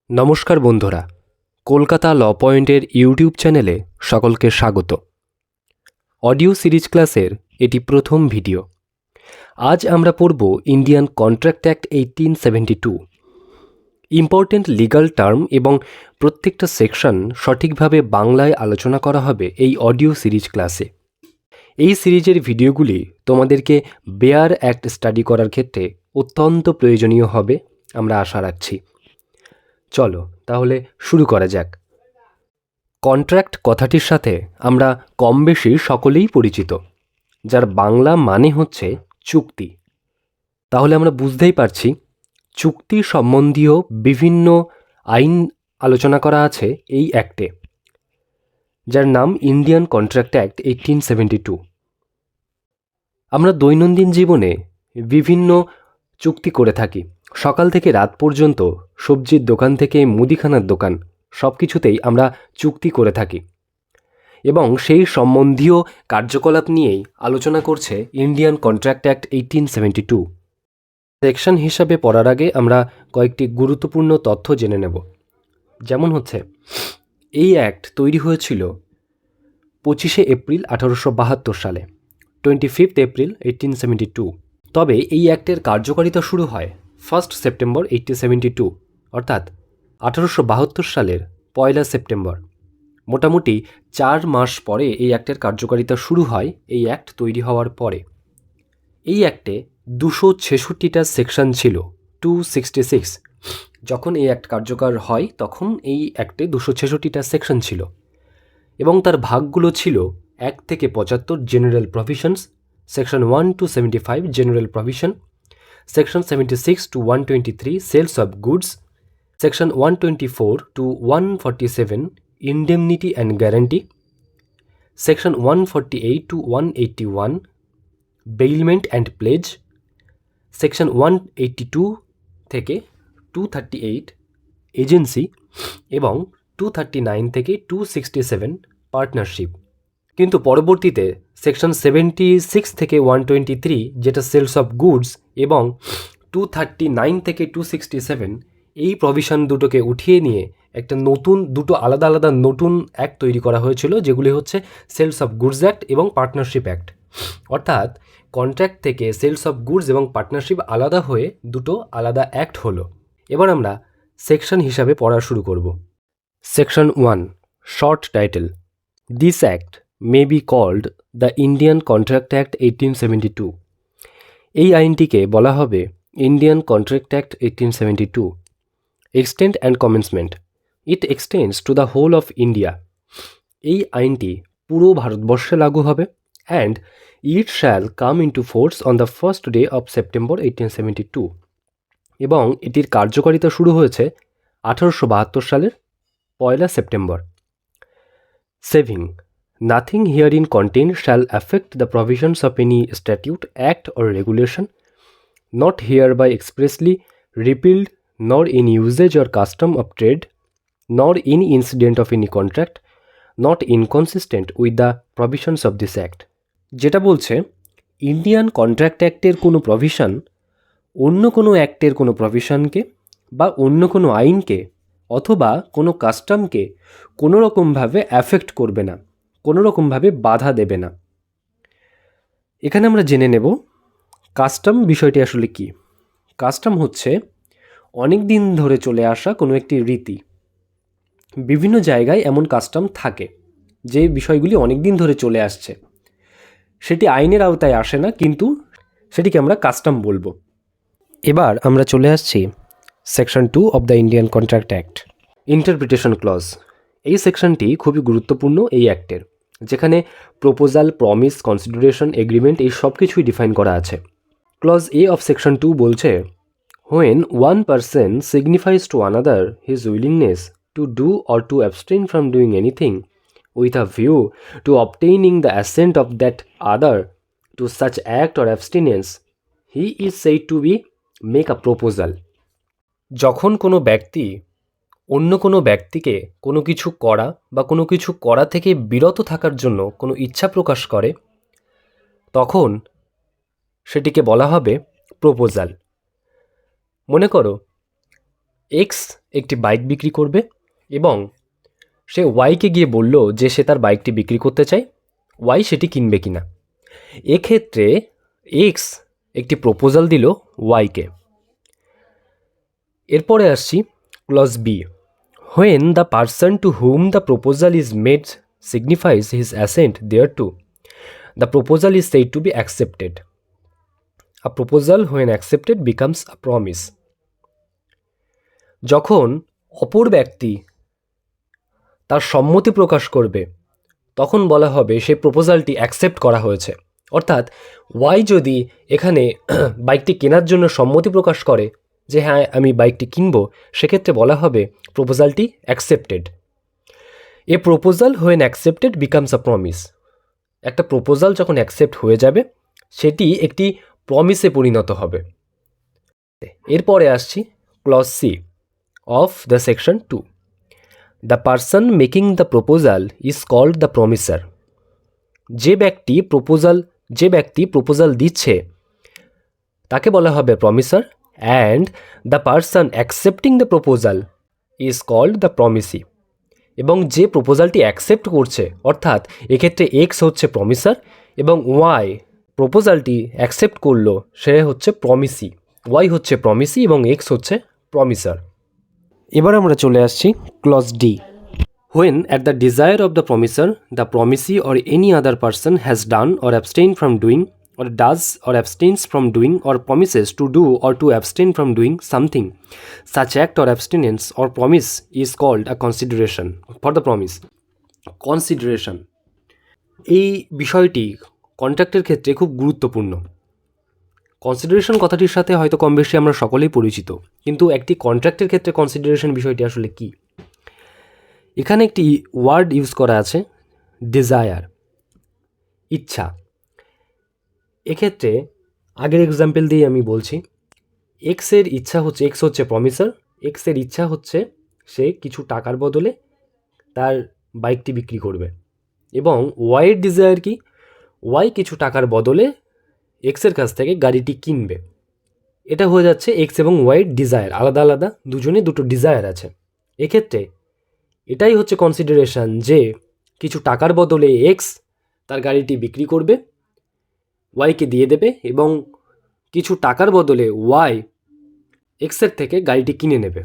নমস্কার বন্ধুরা, কলকাতা ল পয়েন্টের ইউটিউব চ্যানেলে সকলকে স্বাগত। অডিও সিরিজ ক্লাসের এটি প্রথম ভিডিও। আজ আমরা পড়ব Indian contract act 1872। Important legal term এবং প্রত্যেকটা সেকশন সঠিকভাবে বাংলায় আলোচনা করা হবে এই অডিও সিরিজ ক্লাসে। এই সিরিজের ভিডিওগুলি তোমাদেরকে বেয়ার অ্যাক্ট স্টাডি করার ক্ষেত্রে অত্যন্ত প্রয়োজনীয় হবে আমরা আশা রাখছি। চলো তাহলে শুরু করা যাক। কন্ট্রাক্ট কথাটির সাথে আমরা কম বেশি সকলেই পরিচিত, যার বাংলা মানে হচ্ছে চুক্তি। তাহলে আমরা বুঝতেই পারছি চুক্তি সম্বন্ধীয় বিভিন্ন আইন আলোচনা করা আছে এই অ্যাক্টে, যার নাম ইন্ডিয়ান কন্ট্রাক্ট অ্যাক্ট 1872। আমরা দৈনন্দিন জীবনে বিভিন্ন চুক্তি করে থাকি। সকাল থেকে রাত পর্যন্ত সবজির দোকান থেকে মুদিখানার দোকান সব কিছুতেই আমরা চুক্তি করে থাকি এবং সেই সম্বন্ধীয় কার্যকলাপ নিয়েই আলোচনা করছে ইন্ডিয়ান কন্ট্রাক্ট অ্যাক্ট 1872। সেকশন হিসাবে পড়ার আগে আমরা কয়েকটি গুরুত্বপূর্ণ তথ্য জেনে নেব। যেমন হচ্ছে, এই অ্যাক্ট তৈরি হয়েছিল 25শে এপ্রিল 1872 সালে, 25 এপ্রিল 1872। তবে এই অ্যাক্টের কার্যকারিতা শুরু হয় 1 সেপ্টেম্বর 1872, অর্থাৎ 1872 সালের 1 সেপ্টেম্বর। মোটামুটি 4 মাস পরে এই অ্যাক্টের কার্যকারিতা শুরু হয় এই অ্যাক্ট তৈরি হওয়ার পরে। এই অ্যাক্টে 266টা সেকশন ছিল, 266। যখন এই অ্যাক্ট কার্যকর হয় তখন এই অ্যাক্টে 266টা সেকশন ছিল এবং তার ভাগগুলো ছিল 1 থেকে 75 general provisions, section 1 to 75 general provision, section 76 to 123 sales of goods, section 124 to 147 indemnity and guarantee, section 148 to 181 bailment and pledge, section 182 থেকে 238 এজেন্সি এবং 239 থেকে 267 পার্টনারশিপ। কিন্তু পরবর্তীতে সেকশন 76 থেকে 123 যেটা সেলস অফ গুডস এবং 239 থেকে 267 এই প্রভিশন দুটোকে উঠিয়ে নিয়ে একটা দুটো আলাদা আলাদা নতুন অ্যাক্ট তৈরি করা হয়েছিল, যেগুলি হচ্ছে সেলস অফ গুডস অ্যাক্ট এবং পার্টনারশিপ অ্যাক্ট। অর্থাৎ কন্ট্রাক্ট থেকে সেলস অফ গুডস এবং পার্টনারশিপ আলাদা হয়ে দুটো আলাদা অ্যাক্ট হলো। এবার আমরা সেকশন হিসাবে পড়া শুরু করব। Section 1, short title, this act may be called the Indian contract act 1872। এই আইনটিকে বলা হবে Indian contract act 1872। Extent and commencement, it extends to the whole of India. এই আইনটি পুরো ভারতবর্ষে লাগু হবে and it shall come into force on the first day of September 1872। এবং এটির কার্যকারিতা শুরু হয়েছে 1872 সালের 1 September. Saving, nothing herein contained shall affect the provisions of any statute, act or regulation, not hereby expressly repealed, nor in usage or custom of trade, nor any incident of any contract, not inconsistent with the provisions of this act। যেটা বলছে Indian contract অ্যাক্টের কোনো provision অন্য কোনো অ্যাক্টের কোনো প্রভিশনকে বা অন্য কোনো আইনকে অথবা কোনো কাস্টমকে কোনো রকমভাবে অ্যাফেক্ট করবে না, কোনো রকমভাবে বাধা দেবে না। এখানে আমরা জেনে নেব কাস্টম বিষয়টি আসলে কি। কাস্টম হচ্ছে অনেক দিন ধরে চলে আসা কোনো একটি রীতি। বিভিন্ন জায়গায় এমন কাস্টম থাকে যে বিষয়গুলি অনেক দিন ধরে চলে আসছে, সেটি আইনের আওতায় আসে না, কিন্তু সেটিকে আমরা কাস্টম বলবো। এবার আমরা চলে আসছি section 2 of the Indian contract act, interpretation clause. এই সেকশনটি খুবই গুরুত্বপূর্ণ এই অ্যাক্টের, যেখানে প্রপোজাল, প্রমিস, কনসিডারেশন, এগ্রিমেন্ট এই সব কিছুই ডিফাইন করা আছে। ক্লজ এ অফ সেকশন 2 বলছে, when one person signifies to another his willingness to do or to abstain from doing anything with a view to obtaining the assent of that other to such act or abstinence, he is said to be make a proposal. যখন কোনো ব্যক্তি অন্য কোনো ব্যক্তিকে কোনো কিছু করা বা কোনো কিছু করা থেকে বিরত থাকার জন্য কোনো ইচ্ছা প্রকাশ করে, তখন সেটিকে বলা হবে প্রপোজাল। মনে করো এক্স একটি বাইক বিক্রি করবে এবং সে ওয়াইকে গিয়ে বলল যে সে তার বাইকটি বিক্রি করতে চায়, ওয়াই সেটি কিনবে কিনা। এক্ষেত্রে এক্স একটি প্রপোজাল দিল ওয়াইকে। এরপরে আসছি clause B. When the person to whom the proposal is made signifies his assent thereto, the proposal is said to be accepted. A proposal when accepted becomes a promise. যখন অপর ব্যক্তি তার সম্মতি প্রকাশ করবে তখন বলা হবে সেই প্রপোজালটি অ্যাকসেপ্ট করা হয়েছে। অর্থাৎ ওয়াই যদি এখানে বাইকটি কেনার জন্য সম্মতি প্রকাশ করে যে হ্যাঁ আমি বাইকটি কিনব, সেক্ষেত্রে বলা হবে প্রপোজালটি accepted. A proposal when accepted becomes a promise. একটা প্রপোজাল যখন অ্যাকসেপ্ট হয়ে যাবে সেটি একটি প্রমিসে পরিণত হবে। এরপরে আসছি clause C of the section 2। The person making the proposal is called the promisor. যে ব্যক্তি প্রপোজাল দিচ্ছে তাকে বলা হবে promisor, and the person accepting the proposal is called the promisee. এবং যে প্রপোজালটি অ্যাকসেপ্ট করছে, অর্থাৎ এক্ষেত্রে এক্স হচ্ছে প্রমিসার এবং ওয়াই প্রপোজালটি অ্যাকসেপ্ট করলো, সে হচ্ছে প্রমিসি। ওয়াই হচ্ছে প্রমিসি এবং এক্স হচ্ছে প্রমিসার। এবার আমরা চলে আসছি clause D. When at the desire of the promisor the promisee or any other person has done or abstain from doing or does or abstains from doing or promises to do or to abstain from doing something, such act or abstinence or promise is called a consideration for the promise. Consideration এই বিষয়টি কন্ট্রাক্টের ক্ষেত্রে খুব গুরুত্বপূর্ণ। Consideration কথাটির সাথে হয়তো কম বেশি আমরা সকলেই পরিচিত, কিন্তু একটি কন্ট্রাক্টের ক্ষেত্রে কনসিডারেশন বিষয়টি আসলে কি? এখানে একটি ওয়ার্ড ইউজ করা আছে, ডিজায়ার, ইচ্ছা। এক্ষেত্রে আগের এক্সাম্পল দিয়ে আমি বলছি, এক্স হচ্ছে প্রমিসার, এক্সের ইচ্ছা হচ্ছে সে কিছু টাকার বদলে তার বাইকটি বিক্রি করবে, এবং ওয়াইয়ের ডিজায়ার কি? ওয়াই কিছু টাকার বদলে এক্সের কাছ থেকে গাড়িটি কিনবে। এটা হয়ে যাচ্ছে এক্স এবং ওয়াইয়ের ডিজায়ার, আলাদা আলাদা দুজনে দুটো ডিজায়ার আছে। এক্ষেত্রে এটাই হচ্ছে কনসিডারেশন যে কিছু টাকার বদলে এক্স তার গাড়িটি বিক্রি করবে, ওয়াইকে দিয়ে দেবে, এবং কিছু টাকার বদলে ওয়াই এক্সের থেকে গাড়িটি কিনে নেবে।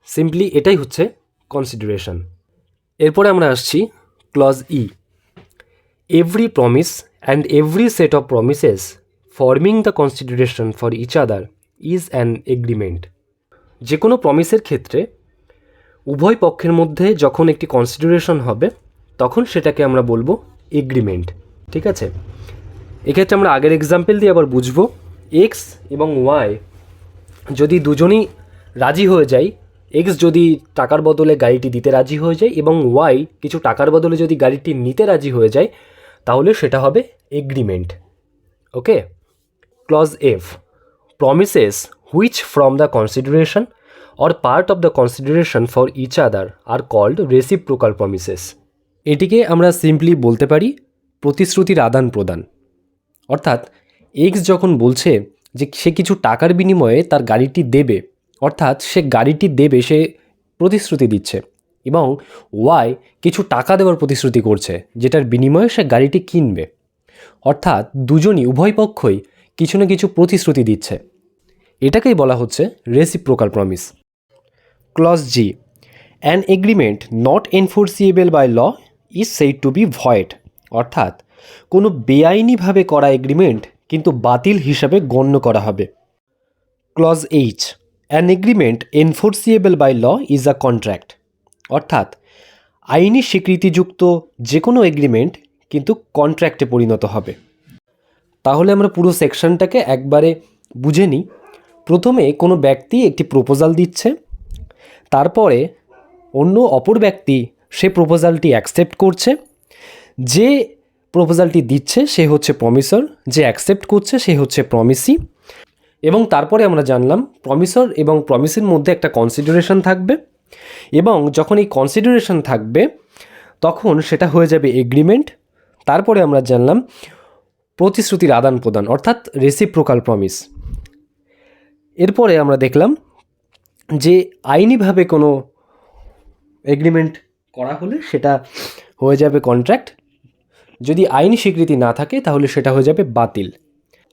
সিম্পলি এটাই হচ্ছে কনসিডারেশন। এরপরে আমরা আসছি clause E. Every promise and every set of promises forming the consideration for each other is an agreement. যে কোনো প্রমিসের ক্ষেত্রে উভয় পক্ষের মধ্যে যখন একটি কনসিডারেশন হবে তখন সেটাকে আমরা বলবো এগ্রিমেন্ট। ঠিক আছে, এক্ষেত্রে আমরা আগের এক্সাম্পল দিয়ে আবার বুঝবো। এক্স এবং ওয়াই যদি দুজনেই রাজি হয়ে যায়, এক্স যদি টাকার বদলে গাড়িটি দিতে রাজি হয়ে যায় এবং ওয়াই কিছু টাকার বদলে যদি গাড়িটি নিতে রাজি হয়ে যায়, তাহলে সেটা হবে agreement. Okay. Clause F. Promises which from the consideration or part of the consideration for each other are called reciprocal promises. এটিকে আমরা সিম্পলি বলতে পারি প্রতিশ্রুতির আদান প্রদান। অর্থাৎ এক্স যখন বলছে যে সে কিছু টাকার বিনিময়ে তার গাড়িটি দেবে, অর্থাৎ সে গাড়িটি দেবে, সে প্রতিশ্রুতি দিচ্ছে, এবং ওয়াই কিছু টাকা দেওয়ার প্রতিশ্রুতি করছে যেটার বিনিময়ে সে গাড়িটি কিনবে। অর্থাৎ দুজনই, উভয় পক্ষই কিছু না কিছু প্রতিশ্রুতি দিচ্ছে। এটাকেই বলা হচ্ছে reciprocal promise. Clause G. An agreement not enforceable by law is said to be void. অর্থাৎ কোনো বেআইনিভাবে করা এগ্রিমেন্ট কিন্তু বাতিল হিসাবে গণ্য করা হবে। Clause H. An agreement enforceable by law is a contract. অর্থাৎ আইনি স্বীকৃতিযুক্ত যে কোনো এগ্রিমেন্ট কিন্তু কন্ট্র্যাক্টে পরিণত হবে। তাহলে আমরা পুরো সেকশনটাকে একবারে বুঝে নিই। প্রথমে কোনো ব্যক্তি একটি প্রপোজাল দিচ্ছে, তারপরে অপর ব্যক্তি সে প্রপোজালটি অ্যাকসেপ্ট করছে। যে প্রপোজালটি দিচ্ছে সে হচ্ছে প্রমিসর, যে অ্যাকসেপ্ট করছে সে হচ্ছে প্রমিসি, এবং তারপরে আমরা জানলাম প্রমিসর এবং প্রমিসির মধ্যে একটা কনসিডারেশন থাকবে, এবং যখন এই কনসিডারেশন থাকবে তখন সেটা হয়ে যাবে এগ্রিমেন্ট। তারপরে আমরা জানলাম প্রতিশ্রুতির আদান প্রদান, অর্থাৎ রেসিপ্রোকাল প্রমিস। এরপরে আমরা দেখলাম যে আইনিভাবে কোনো এগ্রিমেন্ট করা হলে সেটা হয়ে যাবে কন্ট্রাক্ট, যদি আইনি স্বীকৃতি না থাকে তাহলে সেটা হয়ে যাবে বাতিল।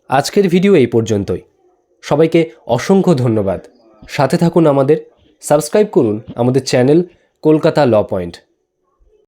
আজকের ভিডিও এই পর্যন্তই। সবাইকে অসংখ্য ধন্যবাদ। সাথে থাকুন আমাদের, সাবস্ক্রাইব করুন আমাদের চ্যানেল কলকাতা ল পয়েন্ট।